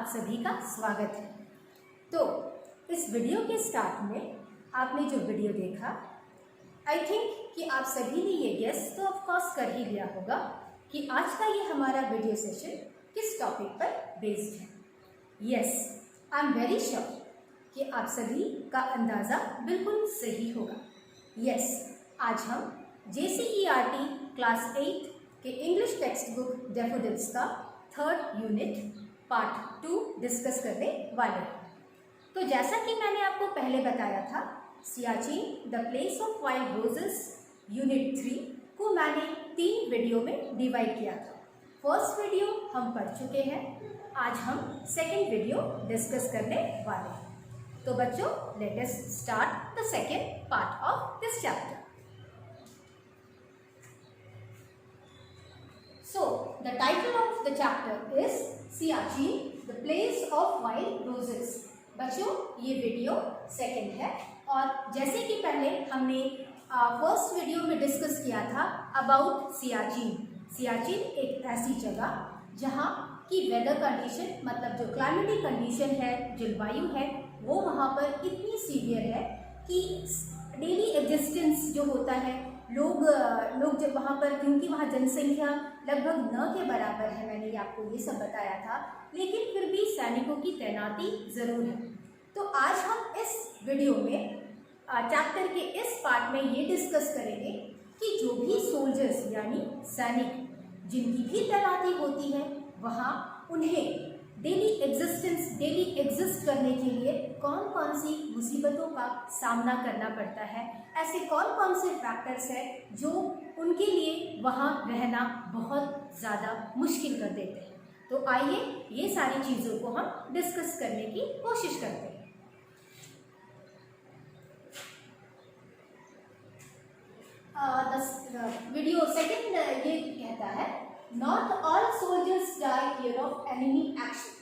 सभी का स्वागत है। तो इस वीडियो के स्टार्ट में आपने जो वीडियो देखा, आई थिंक कि आप सभी ने ये गेस तो ऑफ कोर्स कर ही लिया होगा कि आज का ये हमारा वीडियो सेशन किस टॉपिक पर बेस्ड है। Yes, I am very sure कि आप सभी का अंदाज़ा बिल्कुल सही होगा। यस, आज हम JCERT क्लास 8 के इंग्लिश टेक्स्ट बुक डैफोडिल्स का 3rd यूनिट पार्ट 2 डिस्कस करने वाले हैं। तो जैसा कि मैंने आपको पहले बताया था, Siachen the place of wild roses unit 3 को मैंने 3 वीडियो में डिवाइड किया था। फर्स्ट वीडियो हम पढ़ चुके हैं, आज हम सेकेंड वीडियो डिस्कस करने वाले हैं। तो बच्चों, let us start the second part of this chapter. So, the title of the chapter is Siachen, the place of wild roses. बच्चों, ये वीडियो सेकंड है और जैसे कि पहले हमने फर्स्ट वीडियो में डिस्कस किया था अबाउट सियाचिन। सियाचिन एक ऐसी जगह जहाँ की वेदर कंडीशन, मतलब जो क्लाइमेटिक कंडीशन है, जलवायु है, वो वहाँ पर इतनी सीवियर है कि डेली एग्जिस्टेंस जो होता है, लोग जब वहाँ पर, क्योंकि वहाँ जनसंख्या लगभग 9 के बराबर है, मैंने आपको ये सब बताया था, लेकिन फिर भी सैनिकों की तैनाती ज़रूर है। तो आज हम इस वीडियो में चैप्टर के इस पार्ट में ये डिस्कस करेंगे कि जो भी सोल्जर्स यानी सैनिक जिनकी भी तैनाती होती है, वहाँ उन्हें डेली एग्जिस्ट करने के लिए कौन कौन सी मुसीबतों का सामना करना पड़ता है, ऐसे कौन कौन से फैक्टर्स हैं जो उनके लिए वहाँ रहना बहुत ज़्यादा मुश्किल कर देते हैं। तो आइए ये सारी चीज़ों को हम डिस्कस करने की कोशिश करते हैं। वीडियो सेकंड ये कहता है, not all soldiers die here of enemy action.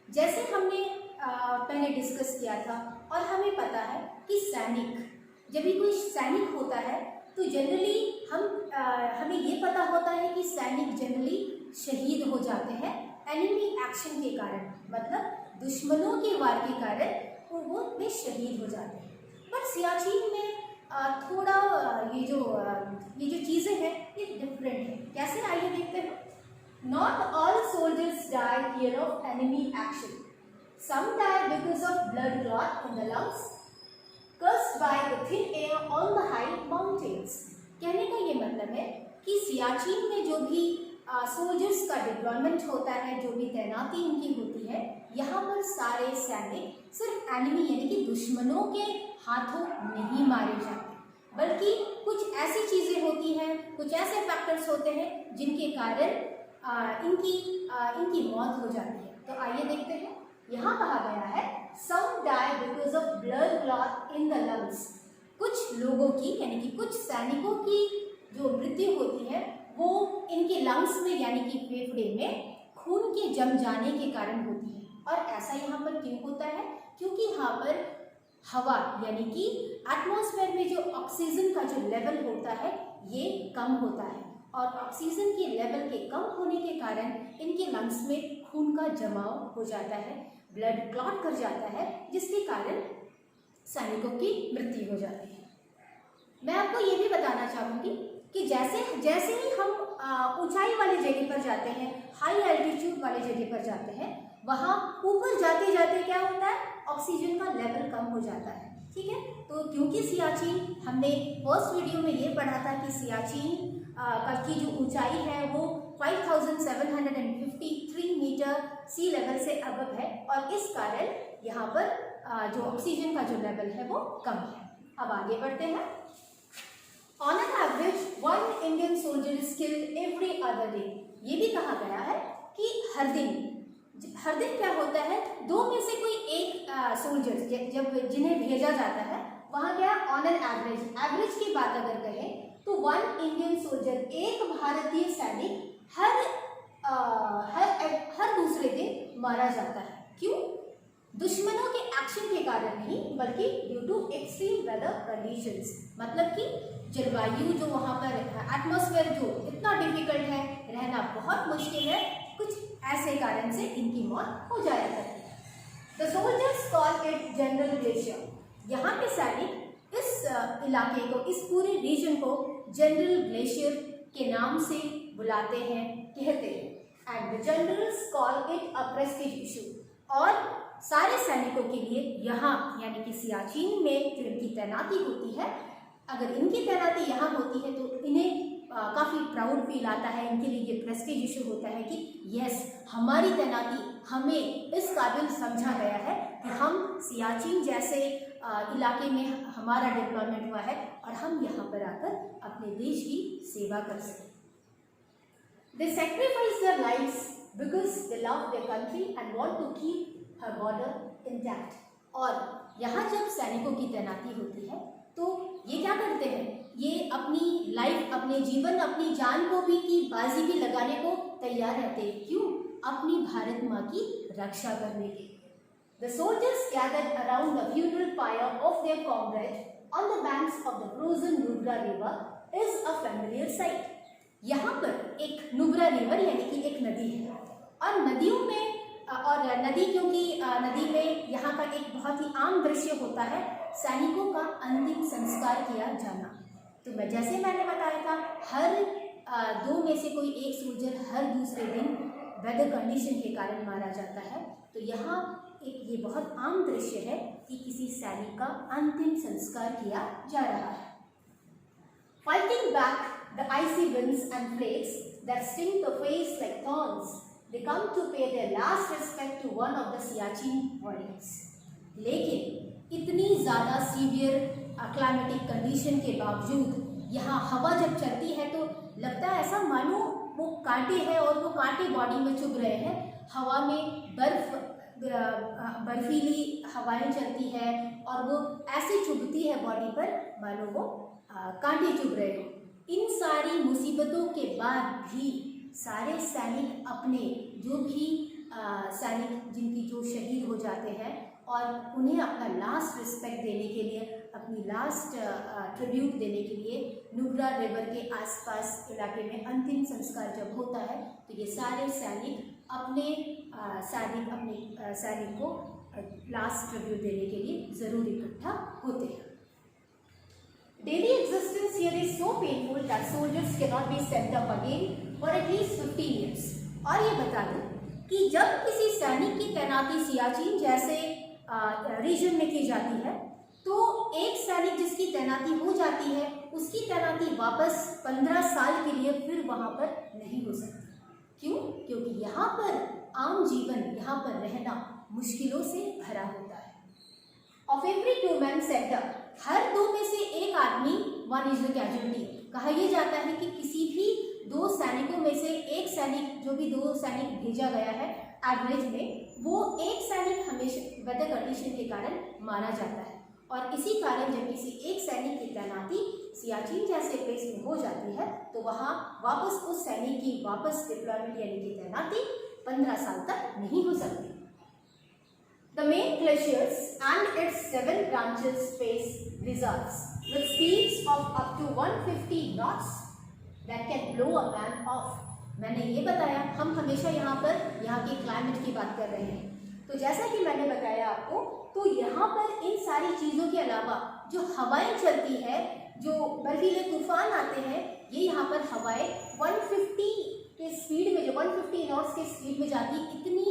जैसे हमने पहले डिस्कस किया था और हमें पता है कि सैनिक, जब भी कोई सैनिक होता है तो जनरली हमें ये पता होता है कि सैनिक जनरली शहीद हो जाते हैं एनिमी एक्शन के कारण, मतलब दुश्मनों के वार के कारण वो वे शहीद हो जाते हैं। पर सियाचिन में थोड़ा ये जो चीज़ें हैं ये डिफरेंट है। कैसे, आइए देखते हैं। Not all soldiers die here of enemy action, some die because of blood clot in the lungs caused by the thin air on the high mountains। कहने का ये मतलब है कि सियाचिन में जो भी सोल्जर्स का डिप्लॉयमेंट होता है, जो भी तैनाती उनकी होती है, यहाँ पर सारे सैनिक सिर्फ एनिमी यानी कि दुश्मनों के हाथों नहीं मारे जाते, बल्कि कुछ ऐसी चीज़ें होती हैं, कुछ ऐसे फैक्टर्स होते हैं जिनके कारण इनकी मौत हो जाती है। तो आइए देखते हैं। यहाँ कहा गया है, some die because of blood clot in the lungs। कुछ लोगों की यानी कि कुछ सैनिकों की जो मृत्यु होती है वो इनके लंग्स में यानी कि फेफड़े में खून के जम जाने के कारण होती है। और ऐसा यहाँ पर क्यों होता है? क्योंकि यहाँ पर हवा यानी कि एटमॉस्फेयर में जो ऑक्सीजन का जो लेवल होता है ये कम होता है, और ऑक्सीजन के लेवल के कम होने के कारण इनके लंग्स में खून का जमाव हो जाता है, ब्लड क्लॉट कर जाता है, जिसके कारण सैनिकों की मृत्यु हो जाती है। मैं आपको ये भी बताना चाहूँगी कि जैसे ही हम ऊंचाई वाली जगह पर जाते हैं, हाई एल्टीट्यूड वाली जगह पर जाते हैं, वहाँ ऊपर जाते जाते क्या होता है, ऑक्सीजन का लेवल कम हो जाता है। ठीक है, तो क्योंकि सियाचिन, हमने फर्स्ट वीडियो में ये पढ़ा था कि सियाचिन की जो ऊंचाई है वो 5753 मीटर सी लेवल से अबव है, और इस कारण यहाँ पर जो ऑक्सीजन का जो लेवल है वो कम है। अब आगे बढ़ते हैं। On an average 1 Indian soldier is killed every other day. ये भी कहा गया है कि हर दिन क्या होता है, 2 में से कोई एक सोल्जर जिन्हें भेजा जाता है, वहाँ क्या, ऑन एन एवरेज की बात अगर करें तो 1 इंडियन सोल्जर, एक भारतीय सैनिक हर दूसरे दिन मारा जाता है। क्यों? दुश्मनों के एक्शन के कारण नहीं, बल्कि due to extreme weather conditions, मतलब कि जलवायु जो वहाँ पर, एटमॉस्फेयर जो इतना डिफिकल्ट है, रहना बहुत मुश्किल है, कुछ ऐसे कारण से इनकी मौत हो जाया करती है। The soldiers call it general glacier. यहाँ के सैनिक इस इलाके को, इस पूरे रीजन को जनरल ग्लेशियर के नाम से बुलाते हैं, कहते हैं। And the generals call it a Prestige issue. और सारे सैनिकों के लिए यहाँ यानी कि सियाचिन में जो इनकी तैनाती होती है, अगर इनकी तैनाती यहाँ होती है तो इन्हें काफ़ी प्राउड फील आता है, इनके लिए ये प्रेस्टीज इशू होता है कि यस, हमारी तैनाती हमें इस काबिल समझा गया है कि हम सियाचिन जैसे इलाके में हमारा डिप्लॉयमेंट हुआ है और हम यहाँ पर आकर अपने देश की सेवा कर सकें। They sacrifice their lives because they love their country and want to keep her border intact। और यहाँ जब सैनिकों की तैनाती होती है तो ये क्या करते हैं, ये अपनी लाइफ, अपने जीवन, अपनी जान को भी की बाजी भी लगाने को तैयार रहते हैं। क्यों? अपनी भारत माँ की रक्षा करने के लिए। The soldiers gathered around the funeral pyre of their comrade on the banks of the frozen Nubra River is a familiar sight। यहाँ पर एक नुब्रा रिवर यानी कि एक नदी है, और नदियों में और नदी, क्योंकि नदी में यहाँ का एक बहुत ही आम दृश्य होता है सैनिकों का अंतिम संस्कार किया जाना। तो जैसे मैंने बताया था, हर दो में से कोई एक सोल्जर हर दूसरे दिन वेदर कंडीशन के कारण मारा जाता है। तो यहाँ एक ये बहुत आम दृश्य है कि किसी सैनिक का अंतिम संस्कार किया जा रहा है। Fighting back the icy winds and flakes that sting the face like thorns, they come to pay their last respect to one of the Siachen warriors। लेकिन इतनी ज़्यादा सीवियर क्लाइमेटिक कंडीशन के बावजूद यहाँ हवा जब चलती है तो लगता है ऐसा मानो वो कांटे हैं और वो कांटे बॉडी में चुभ रहे हैं। हवा में बर्फीली हवाएं चलती है और वो ऐसे चुभती है बॉडी पर मानो वो कांटे चुभ रहे हो। इन सारी मुसीबतों के बाद भी सारे सैनिक अपने जो भी सैनिक जिनकी जो शहीद हो जाते हैं और उन्हें अपना लास्ट रिस्पेक्ट देने के लिए, अपनी लास्ट ट्रिब्यूट देने के लिए नुब्रा रिवर के आसपास इलाके में अंतिम संस्कार जब होता है तो ये सारे सैनिक अपने सैनिक को लास्ट ट्रिब्यूट देने के लिए ज़रूर इकट्ठा होते हैं। Daily existence here is so painful that soldiers cannot be sent up again for at least 15 years। और ये बता दूं कि जब किसी सैनिक की तैनाती सियाचिन जैसे रीजन में की जाती है तो एक सैनिक जिसकी तैनाती हो जाती है उसकी तैनाती वापस 15 साल के लिए फिर वहाँ पर नहीं हो सकती। क्यों? क्योंकि यहाँ पर आम जीवन, यहाँ पर रहना मुश्किलों से भरा होता है। Of every 2 men sent up, हर 2 में से एक आदमी, वन इज द कैजुअलिटी। कहा यह जाता है कि किसी भी 2 सैनिकों में से एक सैनिक, जो भी 2 सैनिक भेजा गया है एवरेज में, वो एक सैनिक हमेशा वेदर कंडीशन के कारण मारा जाता है। और इसी कारण जब किसी एक सैनिक की तैनाती सियाचिन जैसे प्लेस में हो जाती है तो वहाँ वापस उस सैनिक की वापस डिप्लॉयमेंट यानी कि तैनाती 15 साल तक नहीं हो सकती। The main glaciers and its 7 branches face blizzards with speeds of up to 150 knots that can blow a man off। मैंने ये बताया, हम हमेशा यहाँ पर यहाँ के क्लाइमेट की बात कर रहे हैं। तो जैसा कि मैंने बताया आपको, तो यहाँ पर इन सारी चीज़ों के अलावा जो हवाएं चलती है, जो बर्फीले तूफान आते हैं, ये यहाँ पर हवाएं 150 के स्पीड में, जो 150 नॉट्स के स्पीड में जाती, इतनी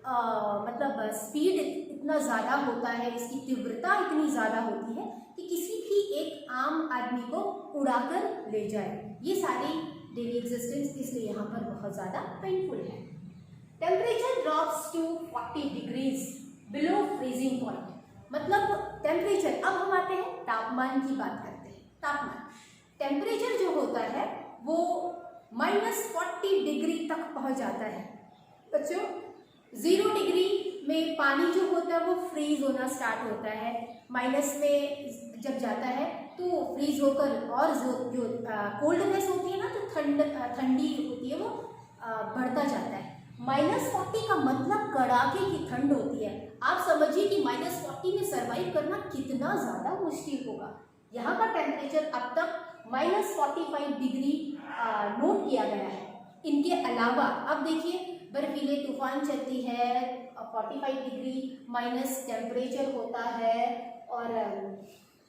मतलब स्पीड इतना ज़्यादा होता है, इसकी तीव्रता इतनी ज़्यादा होती है कि किसी भी एक आम आदमी को उड़ाकर ले जाए। ये सारी डेली एग्जिस्टेंस इसलिए यहाँ पर बहुत ज़्यादा पेनफुल है। Temperature drops to 40 degrees below freezing point. मतलब टेम्परेचर, अब हम आते हैं तापमान की बात करते हैं। तापमान, टेम्परेचर जो होता है वो -40 डिग्री तक पहुँच जाता है। बच्चों, 0 डिग्री में पानी जो होता है वो फ्रीज होना स्टार्ट होता है, माइनस में जब जाता है तो फ्रीज होकर और जो कोल्डनेस होती है ना, जो ठंडी होती है वो बढ़ता जाता है। -40 का मतलब कड़ाके की ठंड होती है। आप समझिए कि -40 में सर्वाइव करना कितना ज़्यादा मुश्किल होगा। यहाँ का टेम्परेचर अब तक -45 डिग्री नोट किया गया है। इनके अलावा अब देखिए बर्फीले तूफान चलती है, 45 डिग्री माइनस टेम्परेचर होता है, और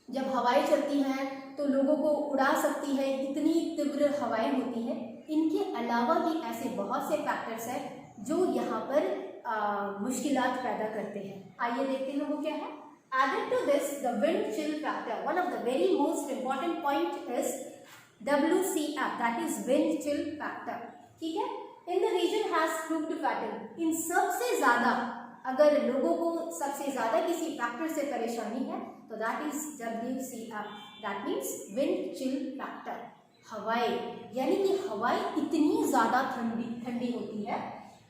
जब हवाएं चलती हैं तो लोगों को उड़ा सकती है, इतनी तीव्र हवाएं होती हैं। इनके अलावा भी ऐसे बहुत से फैक्टर्स हैं जो यहाँ पर मुश्किलात पैदा करते हैं। आइए देखते हैं वो क्या है। Added to this, the wind chill factor, one of the very most important point is WCF, that is wind chill factor. ठीक है, in the region has proved fatal. इन सबसे ज़्यादा अगर लोगों को सबसे ज़्यादा किसी फैक्टर से परेशानी है तो that is WCF, that means wind chill factor. हवाएं, यानी कि हवाएं इतनी ज़्यादा ठंडी होती है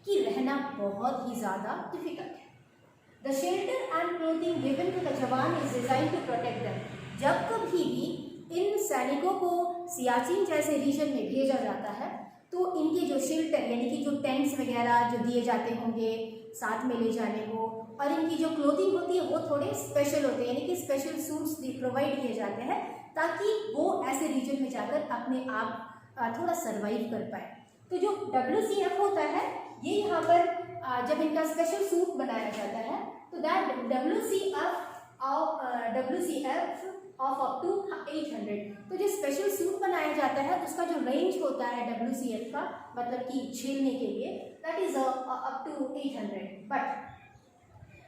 कि रहना बहुत ही ज़्यादा डिफिकल्ट है। The shelter and clothing given to the जवान is designed to protect them. जब कभी भी इन सैनिकों को सियाचिन जैसे रीजन में भेजा जाता है तो इनके जो शेल्टर यानी कि जो टेंट्स वगैरह जो दिए जाते होंगे साथ में ले जाने को, और इनकी जो क्लोथिंग होती है वो थोड़े स्पेशल होते हैं, यानी कि स्पेशल सूट्स प्रोवाइड किए जाते हैं ताकि वो ऐसे रीजन में जाकर अपने आप थोड़ा सर्वाइव कर पाए। तो जो WCF होता है ये यहाँ पर जब इनका स्पेशल सूट बनाया जाता है तो that WCF of up to 800। तो जो स्पेशल सूट बनाया जाता है उसका जो रेंज होता है WCF का, मतलब कि झेलने के लिए, that is up to 800। But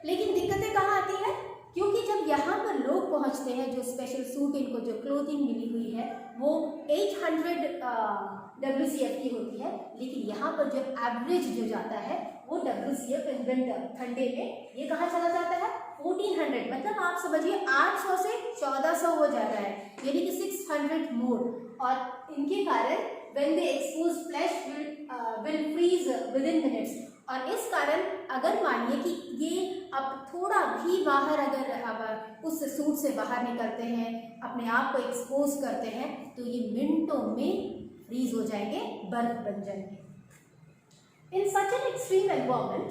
लेकिन दिक्कतें कहाँ आती है, क्योंकि जब यहाँ पर लोग पहुँचते हैं जो स्पेशल सूट इनको जो क्लोथिंग मिली हुई है वो 800 WCF की होती है, लेकिन यहाँ पर जो एवरेज जो जाता है वो WCF इन विंटर ठंडे में ये कहाँ चला जाता है 1400। मतलब आप समझिए 800 से 1400 हो जाता है, यानी कि 600 मोर। और इनके कारण when they expose flesh will freeze within minutes। और इस कारण अगर मानिए कि ये अब थोड़ा भी बाहर अगर अब उस सूट से बाहर निकलते हैं, अपने आप को एक्सपोज करते हैं, तो ये मिनटों में फ्रीज हो जाएंगे, बर्फ बन जाएंगे। In such an extreme environment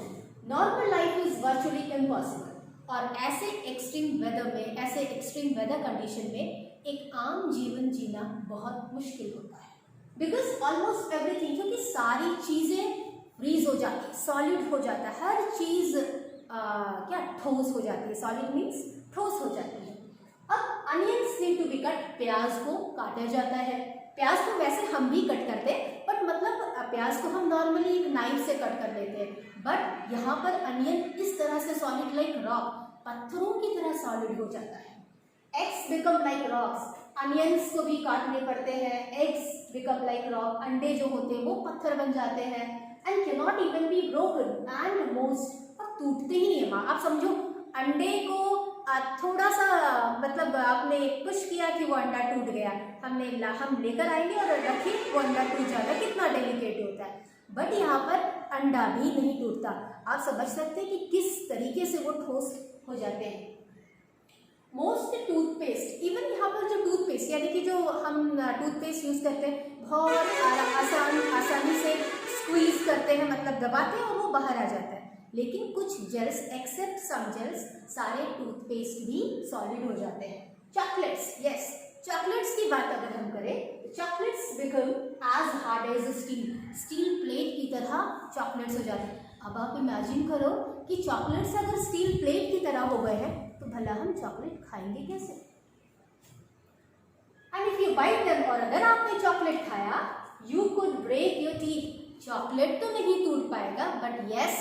normal life is virtually impossible. और ऐसे एक्सट्रीम वेदर में, ऐसे एक्सट्रीम वेदर कंडीशन में एक आम जीवन जीना बहुत मुश्किल होता है, बिकॉज ऑलमोस्ट एवरीथिंग, क्योंकि सारी चीज़ें फ्रीज हो जाती है, सॉलिड हो जाता है, हर चीज़ क्या ठोस हो जाती है, सॉलिड मीन्स ठोस हो जाती है। अब onions need to be cut, प्याज को काटा जाता है। प्याज को वैसे हम भी कट करते हैं, बट मतलब प्याज को हम नॉर्मली नाइफ से कट कर लेते हैं, बट यहाँ पर अनियन इस तरह से सॉलिड लाइक रॉक, पत्थरों की तरह सॉलिड हो जाता है। Eggs become like rocks, onions को भी काटने पड़ते हैं, एग्स बिकम लाइक रॉक, अंडे जो होते हैं वो पत्थर बन जाते हैं, and can not even be broken and most, और टूटते ही नहीं है। आप समझो अंडे को थोड़ा सा मतलब आपने पुश किया कि वो अंडा टूट गया, हम लेकर आएंगे और रखिए वो अंडा टूट जाता, कितना डेलिकेट होता है, बट यहाँ पर अंडा भी नहीं टूटता। आप समझ सकते हैं कि किस तरीके से वो ठोस हो जाते हैं। मोस्ट टूथपेस्ट, इवन यहाँ पर जो टूथपेस्ट यानी कि जो हम टूथपेस्ट यूज़ करते हैं बहुत आसानी से स्क्वीज करते हैं, मतलब दबाते हैं और वो बाहर आ जाता है, लेकिन कुछ जेल्स एक्सेप्ट सम जेल्स सारे टूथपेस्ट भी सॉलिड हो जाते हैं। चॉकलेट्स, यस, चॉकलेट्स की बात अगर हम करें, chocolates become as hard as steel, steel plate की तरह चॉकलेट्स हो जाते हैं। अब आप इमेजिन करो कि चॉकलेट्स अगर स्टील प्लेट की तरह हो गए हैं तो भला हम चॉकलेट खाएंगे कैसे। And if you bite them, और अगर आपने चॉकलेट खाया, you could break your teeth, chocolate तो नहीं टूट पाएगा बट यस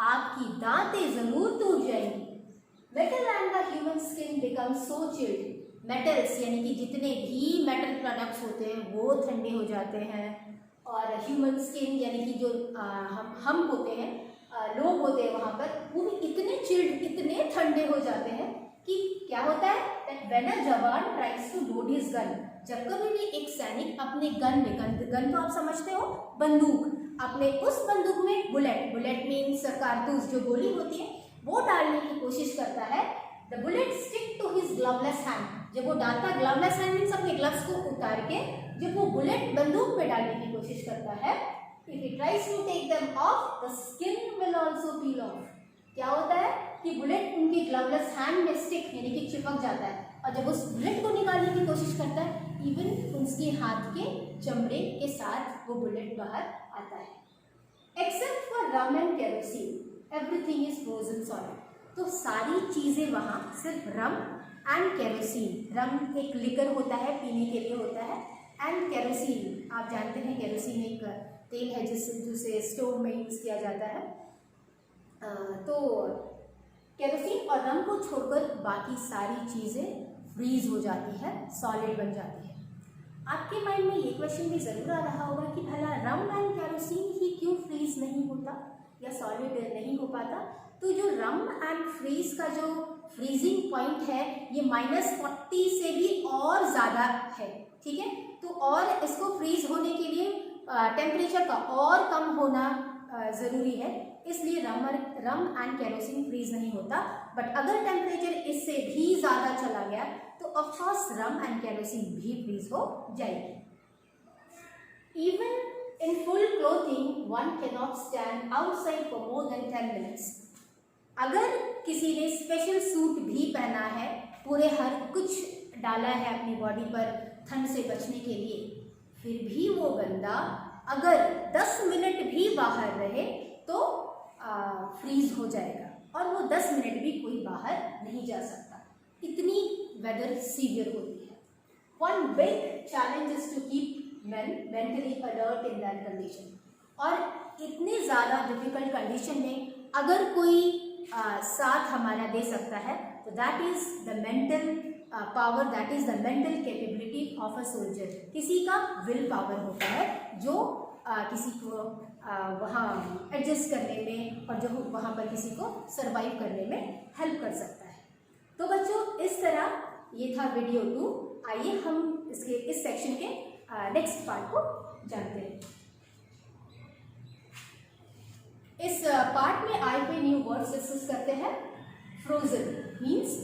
आपकी दांतें जरूर टूट जाएंगी। Metal and the human skin become so chilled, metals यानी कि जितने भी मेटल प्रोडक्ट्स होते हैं वो ठंडे हो जाते हैं, और ह्यूमन स्किन यानी कि जो हम होते हैं, लोग होते हैं वहाँ पर, वो भी इतने चिल्ड, इतने ठंडे हो जाते हैं कि क्या होता है that when a jawan tries to load his gun, जब कभी भी एक सैनिक अपने गन में, गन तो आप समझते हो बंदूक, अपने उस बंदूक में बुलेट मीन्स कारतूस, जो गोली होती है वो डालने की कोशिश करता है, the bullet stick to his gloveless hand, जब वो डालता है, ग्लवलेस हैंड मीन्स अपने ग्लव्स को उतार के जब वो बुलेट बंदूक में डालने की कोशिश करता है, if he tries to take them off the skin will also peel off. क्या होता है कि बुलेट उनकी ग्लवलेस हैंड में स्टिक यानी कि चिपक जाता है, और जब उस बुलेट को निकालने की कोशिश करता है, इवन उसके हाथ के चमड़े के साथ वो बुलेट बाहर आता है। Except for rum and kerosene everything is frozen solid. तो सारी चीज़ें वहाँ सिर्फ रम एंड केरोसिन, रम एक लिकर होता है, पीने के लिए होता है, एंड केरोसिन आप जानते हैं केरोसिन एक तेल है जिसे स्टोव में यूज़ किया जाता है। तो केरोसिन और रम को छोड़कर बाकी सारी चीज़ें फ्रीज हो जाती है, सॉलिड बन जाती है। आपके माइंड में ये क्वेश्चन भी ज़रूर आ रहा होगा कि भला रम एंड केरोसिन ही क्यों फ्रीज नहीं होता या सॉलिड नहीं हो पाता। तो जो रम एंड फ्रीज का जो फ्रीजिंग पॉइंट है ये -40 से भी और ज़्यादा है, ठीक है। तो और इसको फ्रीज होने के लिए टेम्परेचर का और कम होना ज़रूरी है, इसलिए रम एंड केरोसिन फ्रीज नहीं होता। बट अगर टेम्परेचर इससे भी ज़्यादा चला गया तो ऑफकोर्स रम एंड केरोसिन भी फ्रीज हो जाएगी। Even in full clothing one can not stand outside for more than 10 minutes. अगर किसी ने स्पेशल सूट भी पहना है, पूरे हर कुछ डाला है अपनी बॉडी पर ठंड से बचने के लिए, फिर भी वो बंदा अगर 10 मिनट भी बाहर रहे तो फ्रीज हो जाएगा और वो 10 मिनट भी कोई बाहर नहीं जा सकता, इतनी वेदर सीवियर होती है। One big challenge is to keep men mentally alert in that condition. और इतनी ज़्यादा डिफिकल्ट कंडीशन में अगर कोई साथ हमारा दे सकता है तो that is the mental power, that is the mental capability of a soldier. किसी का विल पावर होता है जो किसी को वहाँ एडजस्ट करने में और जो वहाँ पर किसी को सरवाइव करने में हेल्प कर सकता है। तो बच्चों इस तरह ये था वीडियो 2। आइए हम इस सेक्शन के नेक्स्ट पार्ट को जानते हैं। इस पार्ट में आए हुए न्यू वर्ड्स डिस्कस करते हैं। फ्रोजन मीन्स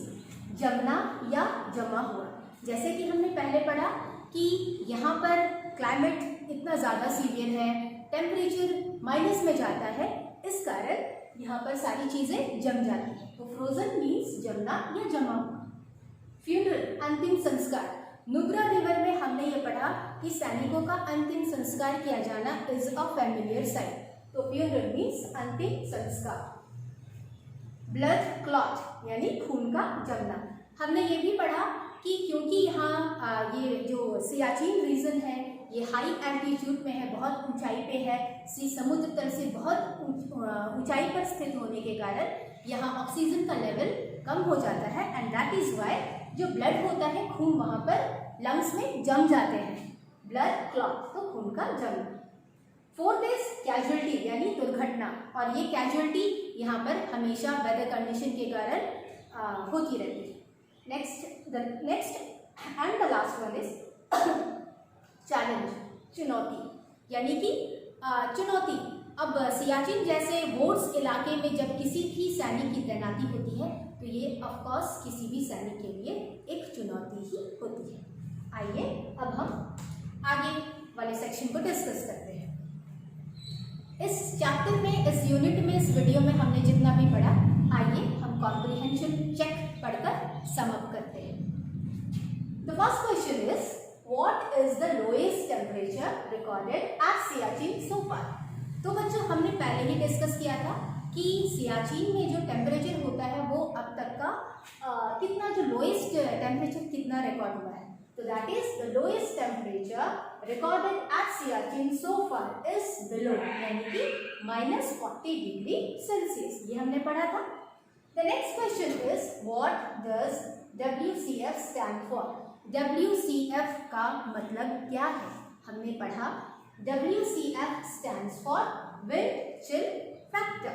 जमना या जमा हुआ। जैसे कि हमने पहले पढ़ा कि यहाँ पर क्लाइमेट इतना ज़्यादा सीवियर है, टेम्परेचर माइनस में जाता है, इस कारण यहाँ पर सारी चीज़ें जम जाती हैं। तो फ्रोजन मीन्स जमना या जमा हुआ। फ्यूनरल अंतिम संस्कार। नुब्रा रिवर में हमने ये पढ़ा कि सैनिकों का अंतिम संस्कार किया जाना इज अ फैमिलियर साइट। तो फ्यूनरल मीन्स अंतिम संस्कार। ब्लड क्लॉट यानी खून का जमना। हमने ये भी पढ़ा कि क्योंकि यहाँ ये जो सियाचिन रीजन है ये हाई एल्टीट्यूड में है, बहुत ऊंचाई पे है, समुद्र तल से बहुत ऊंचाई पर स्थित होने के कारण यहाँ ऑक्सीजन का लेवल कम हो जाता है एंड दैट इज वाई जो ब्लड होता है, खून वहाँ पर लंग्स में जम जाते हैं। ब्लड क्लॉट तो खून का जमना। फोर्थ इज कैजुअलिटी यानी दुर्घटना, और ये कैजुअलिटी यहाँ पर हमेशा वेदर कंडीशन के कारण होती रहती है। Next and the last one is challenge, चुनौती यानी कि चुनौती। अब सियाचिन जैसे वोट्स इलाके में जब किसी भी सैनिक की तैनाती होती है तो ये ऑफकोर्स किसी भी सैनिक के लिए एक चुनौती ही होती है। आइए अब हम आगे वाले सेक्शन को डिस्कस करते हैं। इस चैप्टर में, इस यूनिट में, इस वीडियो में हमने जितना भी पढ़ा, आइए हम कॉम्प्रिहेंशन चेक पढ़कर सम अप करते हैं। The first question is what is the lowest temperature recorded at Siachen so far. तो बच्चों हमने पहले ही डिस्कस किया था कि सियाचिन में जो टेम्परेचर होता है वो अब तक का कितना, जो लोएस्ट टेम्परेचर कितना रिकॉर्ड हुआ है। तो that is the lowest temperature recorded at Siachen so far is below, यानी कि -40 डिग्री सेल्सियस। ये हमने पढ़ा था। The next question is what does WCF stand for. WCF का मतलब क्या है, हमने पढ़ा WCF stands for wind chill factor.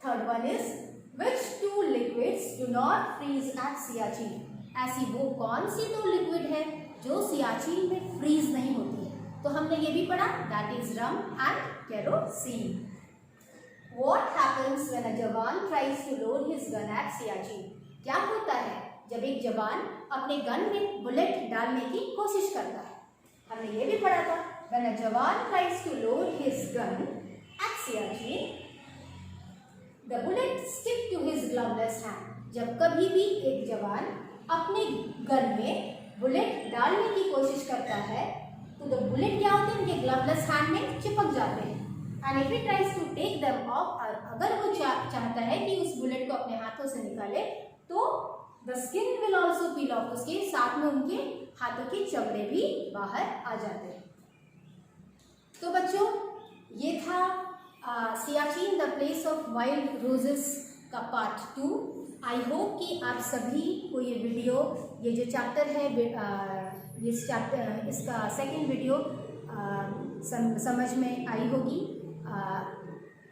Third one is which two liquids do not freeze at Siachen? ऐसी वो कौन सी दो लिक्विड है जो सियाचिन में फ्रीज नहीं होती है। तो हमने ये भी पढ़ा, that is rum and kerosene. What happens when a जवान tries to load his gun at Siachen? क्या होता है जब एक जवान अपने गन में बुलेट डालने की कोशिश करता है। हमने ये भी पढ़ा था when a जवान tries to load his gun at Siachen, the bullet stick to his gloveless hand. जब कभी भी एक जवान अपने गन में बुलेट डालने की कोशिश करता है तो द बुलेट क्या होते हैं, उनके ग्लवलेस हैंड में चिपक जाते हैं। And if it tries to take them off, और अगर वो चाहता है कि उस बुलेट को अपने हाथों से निकाले तो the skin will also peel of, उसके साथ में उनके हाथों के चमड़े भी बाहर आ जाते हैं। तो बच्चों ये था Siachen the place of wild roses का पार्ट 2। आई होप कि आप सभी को ये वीडियो, ये जो चैप्टर है इसका सेकंड वीडियो समझ में आई होगी।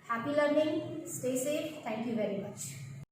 Happy learning, stay safe, thank you very much.